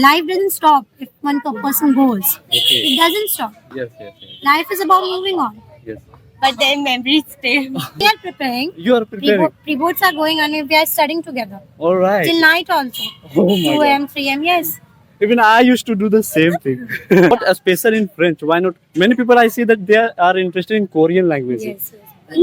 Life doesn't stop if one person goes. Okay. It doesn't stop. Yes, yes, yes. Life is about moving on. Yes. But then memories stay. We are preparing. You are preparing. Pre-boards are going on and we are studying together. All right. Till night also. Oh my 2 God. a.m., 3 a.m. Yes. Even I used to do the same thing. But especially in French, why not? Many people I see that they are interested in Korean language. Yes.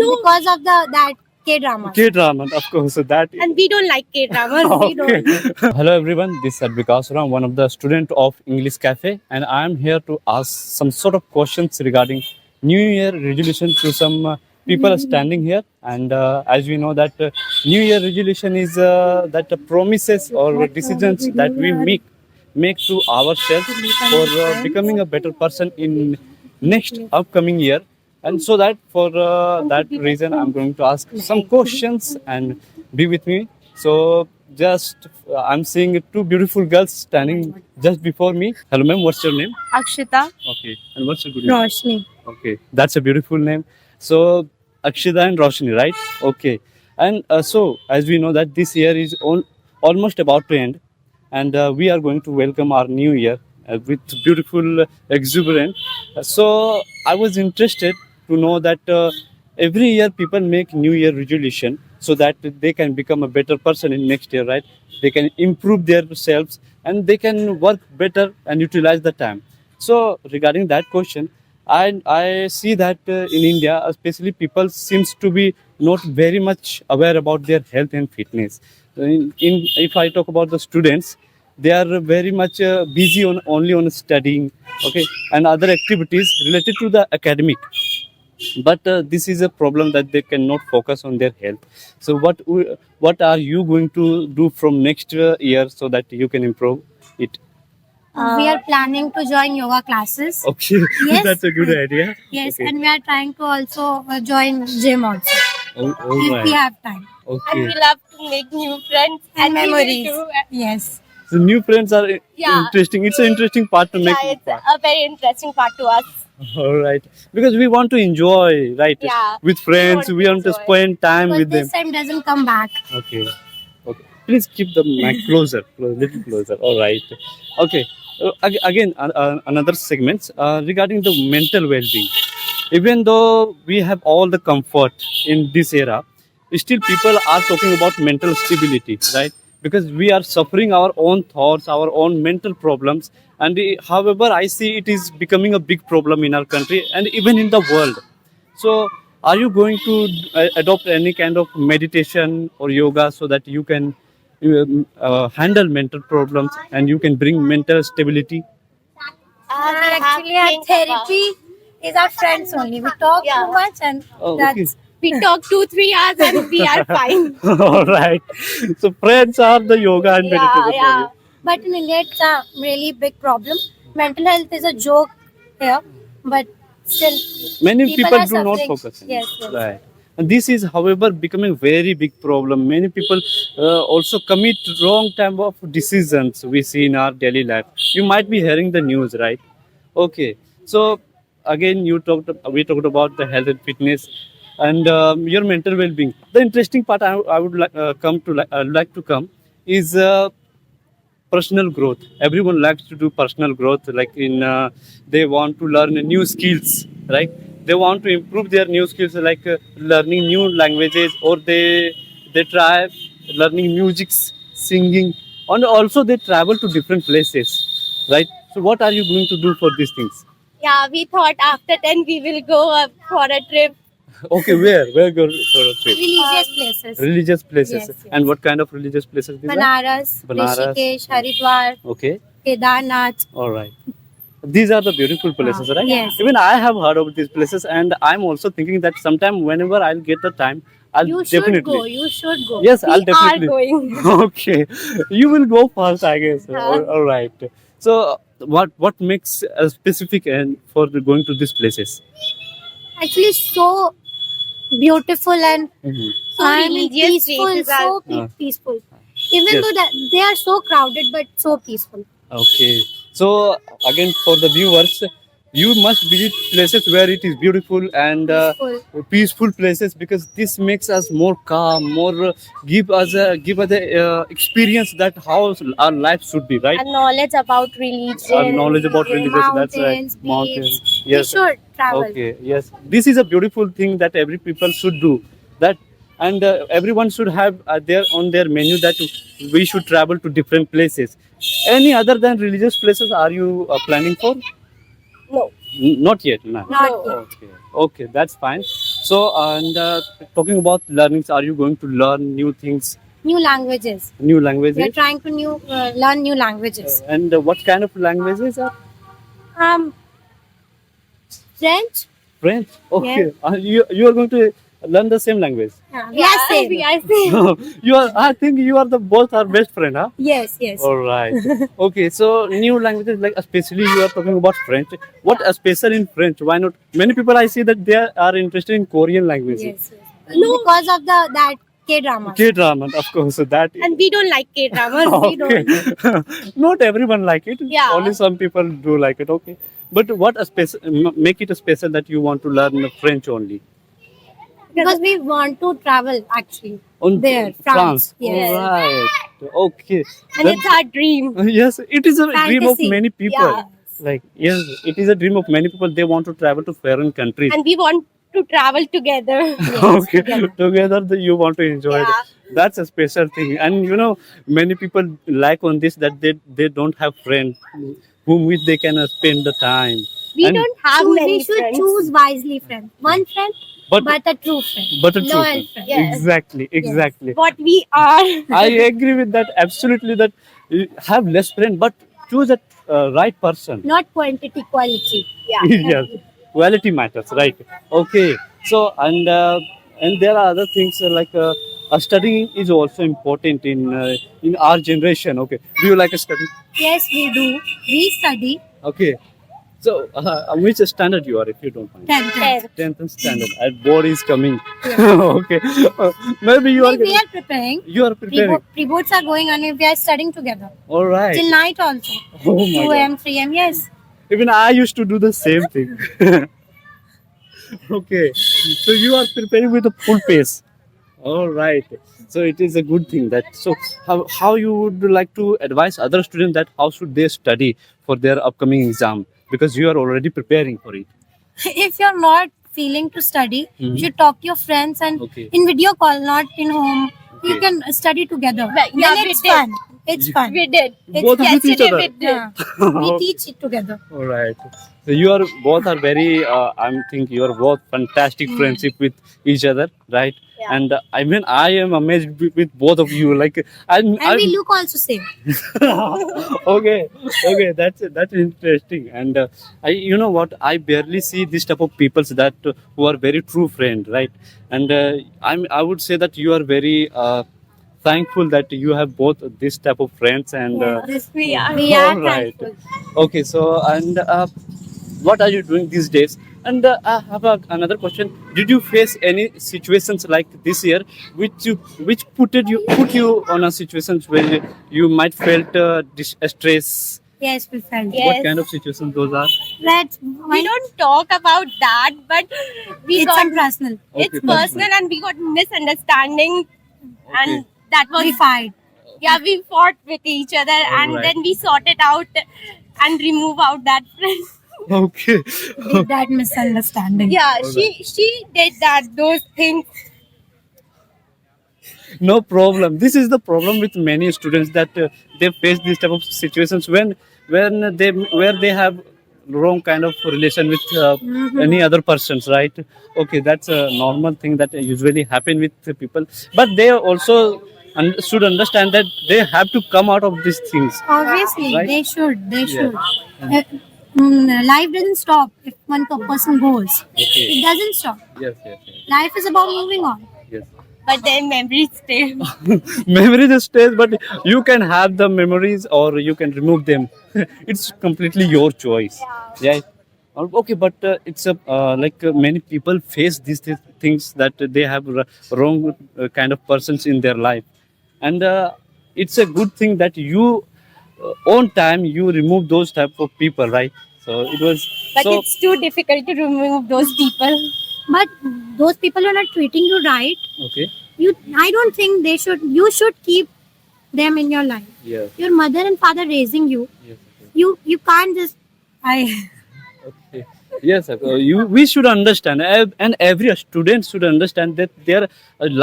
No. Because of that K-drama. K-drama, of course. So that. And we don't like K-dramas. We Okay. don't. Hello everyone, this is Advikas Ram, one of the student of English Cafe, and I am here to ask some sort of questions regarding New Year resolution to some people standing here. And as we know that New Year resolution is that promises or decisions that we make to ourselves for becoming a better person in next upcoming year. And so that for that reason, I'm going to ask some questions and be with me. So just I'm seeing two beautiful girls standing just before me. Hello, ma'am. What's your name? Akshita. Okay. And what's your good name? Roshni. Okay, that's a beautiful name. So Akshita and Roshni, right? Okay. And so as we know that this year is almost about to end, and we are going to welcome our new year with beautiful exuberant. So I was interested to know that every year people make new year resolution so that they can become a better person in next year, right? They can improve themselves and they can work better and utilize the time. So regarding that question, I see that in India, especially people seems to be not very much aware about their health and fitness. If I talk about the students, they are very much busy on only on studying, okay, and other activities related to the academic. But this is a problem that they cannot focus on their health. So what are you going to do from next year so that you can improve it? We are planning to join yoga classes. Okay, Yes. that's a good idea. Yes, Okay. and we are trying to also join gym also All if right. we have time. And Okay. we love to make new friends And we will memories. do. Yes. So new friends are Yeah. interesting. It's an interesting part to make. Yeah, it's a very interesting part to us. All right, because we want to enjoy, right? Yeah. With friends, we want to enjoy. spend time But with them. this time doesn't come back. Okay. Okay. Please keep the mic closer, little closer. All right. Okay. Again, another segment regarding the mental well-being. Even though we have all the comfort in this era, still people are talking about mental stability, right? Because we are suffering our own thoughts, our own mental problems, and however, I see it is becoming a big problem in our country and even in the world. So, are you going to adopt any kind of meditation or yoga so that you can handle mental problems and you can bring mental stability? Actually, our therapy is our friends only. We talk Yeah. too much and Oh, that's okay. We talk 2-3 hours and we are fine. All right. So, friends are the yoga and meditation. yeah. But in India, it's a really big problem. Mental health is a joke here, but still, Many people are do not suffering. focus on Yes, it. yes. Right. And this is, however, becoming very big problem. Many people also commit wrong type of decisions we see in our daily life. You might be hearing the news, right? Okay. So again, we talked about the health and fitness and your mental well-being. The interesting part I would like to come is personal growth. Everyone likes to do personal growth, like in they want to learn new skills, right? They want to improve their new skills, like learning new languages, or they try learning music, singing, and also they travel to different places, right? So what are you going to do for these things? Yeah, we thought after 10 we will go for a trip. Okay, where go for a trip? religious places. Religious places. Yes, yes. And what kind of religious places these are? Banaras, Banaras. Rishikesh, Haridwar, Okay, Kedarnath. all right. These are the beautiful places, right? Yes. Even I have heard of these places, and I'm also thinking that sometime whenever I'll get the time, I'll You should definitely. go. You should go. Yes, I'll We definitely. are going. Okay, you will go first, I guess. Huh. All right. So, what makes a specific and for going to these places? Actually, so beautiful and So religious peaceful. places are- So peaceful. Even Yes. though that they are so crowded, but so peaceful. Okay. So again, for the viewers, you must visit places where it is beautiful and peaceful places, because this makes us more calm, more give us a experience that how our life should be, right? And knowledge about religion. Our knowledge about religion. That's right. Mountains, Mountains. beach. Yes. We should travel. Okay. Yes. This is a beautiful thing that every people should do. That and everyone should have their menu that we should travel to different places. Any other than religious places are you planning for? No. Not yet. No. Not No. yet. Okay. Okay. That's fine. So and talking about learnings, are you going to learn new things, New languages. new We are languages? trying to learn new languages. And what kind of languages are? French. French. Okay. You are going to learn the same language. We are same. We are same. You are. I think you are the both are best friend, huh? Yes, yes. All right. Okay. So new languages, like especially you are talking about French. What is special in French? Why not? Many people I see that they are interested in Korean languages. Yes, yes. Because of that K drama. K drama, of course. So that. And we don't like K-dramas. We Okay. don't. Not everyone like it. Yeah. Only some people do like it. Okay. But what a special make it a special that you want to learn French only? Because we want to travel actually. On There, France. Yes. All right. Okay. And Then- it's our dream. Yes, it is a dream of Fantasy. many people. Yeah. Like yes, it is a dream of many people. They want to travel to foreign countries. And we want to travel together. Okay, together you want to enjoy Yeah. it. That's a special thing. And you know, many people like on this that they don't have friends whom with they can spend the time. We And- don't have many We should friends. choose wisely, friend. One friend, But but a true friend. but a true Loyal friend. friend. Yes. Exactly. What we are. I agree with that absolutely. That you have less friend, but choose a right person. Not quantity, quality. Yeah. Yes, quality matters, right? Okay. So and there are other things studying is also important in our generation. Okay. Do you like a study? Yes, we do. We study Okay. So which standard you are, if you don't mind? 10th. 10th standard. And board is coming. Okay. Maybe you are. We are preparing. You are preparing. Pre-boards are going on and we are studying together. All right. Till night also. Oh my 2 God. a.m., 3 a.m. Yes. Even I used to do the same thing. Okay, so you are preparing with a full pace. All right. So it is a good thing that. So how you would like to advise other students that how should they study for their upcoming exam, because you are already preparing for it. If you're not feeling to study, Mhm. you should talk to your friends and Okay. in video call, not in home. You Okay. can study together. Well, yeah, Then we it's did. fun. It's fun. We did. Both of you teach Yesterday other. we did. Yeah. We teach it together. All right. So you are both are very. I think you are both fantastic friendship with each other, right? Yeah. And I mean, I am amazed with both of you. Like, And we look also same. Okay, that's interesting. And you know what? I barely see this type of people that who are very true friend, right? And I would say that you are very thankful that you have both this type of friends. And Yes, we are. We are all right. thankful. Okay, so and what are you doing these days? And I have another question. Did you face any situations like this year, which put you on a situations where you might felt stress? Yes, we felt. Yes. What kind of situations those are? That's We don't talk about that, but we it's got some personal. it's Okay, personal and we got misunderstanding, Okay. and that was We fight. yeah, we fought with each other, and Alright. then we sorted out and remove out that friend. Okay. With that misunderstanding. Yeah, she did those things. No problem. This is the problem with many students that they face these type of situations when where they have wrong kind of relation with any other persons, right? Okay, that's a normal thing that usually happen with the people, but they also should understand that they have to come out of these things. Obviously, Right? they should. They Yeah. should. Life doesn't stop if one person goes. Okay. It doesn't stop. Yes. Life is about moving on. Yes. But their memories stay. Memories stays, but you can have the memories or you can remove them. It's completely your choice. Yeah. Okay, but it's many people face these things that they have wrong kind of persons in their life, and it's a good thing that you on time you remove those type of people, right? So it was. But so it's too difficult to remove those people. But those people who are not treating you right, okay. I don't think they should. You should keep them in your life. Yes. Your mother and father raising you. Yes. You can't just. Okay. Yes, sir. We should understand, and every student should understand that their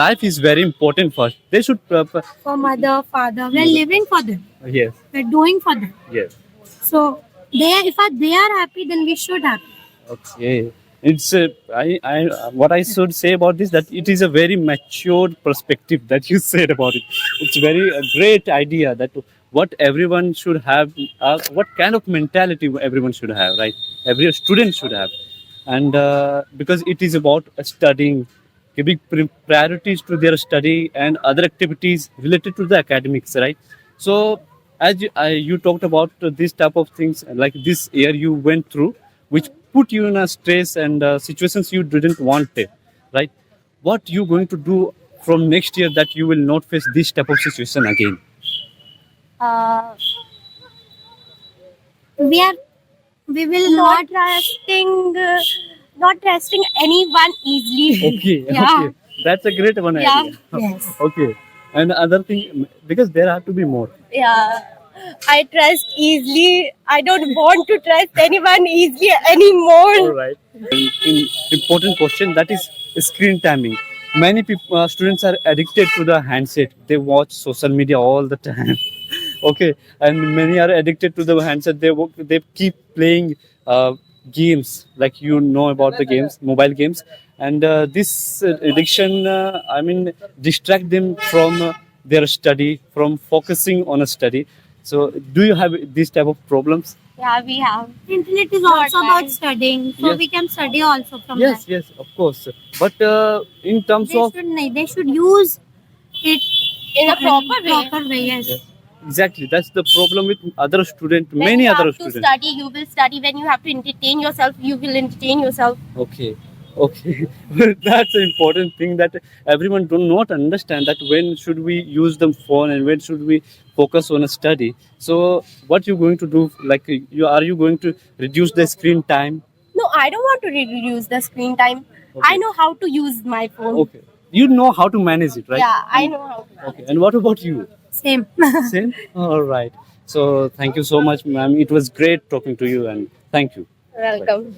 life is very important first. They should. For mother, father, we're living for them. Yes. We're doing for them. Yes. So they are happy, then we should happy. Okay. It's what I should say about this, that it is a very mature perspective that you said about it. It's very a great idea that what everyone should have, what kind of mentality everyone should have, right? Every student should have, and because it is about studying, giving priorities to their study and other activities related to the academics, right? So as you talked about this type of things, like this year you went through, which put you in a stress and situations you didn't want it, right? What you going to do from next year that you will not face this type of situation again? Uh, We will not not. trusting anyone easily. Okay, Yeah. okay, that's a great one Yeah. idea. Yes. Okay, and other thing, because there have to be more. Yeah. I trust easily. I don't want to trust anyone easily anymore. All right. In important question, that is screen timing. Many people, students are addicted to the handset. They watch social media all the time. Okay, and many are addicted to the handset. They keep playing games, like you know about the games, mobile games, and this addiction, I mean, distract them from their study, from focusing on a study. So, do you have these type of problems? Yeah, we have. Internet is Not also right. about studying, so Yes. we can study also from Yes, that. yes, of course. But in terms of They should use it In a proper way. Proper way, yes. yes, exactly, that's the problem with other students, When many you other have to students. study, you will study. When you have to entertain yourself, you will entertain yourself. Okay, okay. That's an important thing that everyone do not understand, that when should we use the phone and when should we focus on a study. So what you going to do, like you going to reduce the screen time? No, I don't want to reduce the screen time. Okay. I know how to use my phone. Okay, you know how to manage it, right? Yeah, I know how to. Okay, and what about you? Same. Same. All right, so thank you so much, ma'am. It was great talking to you, and thank you. Welcome.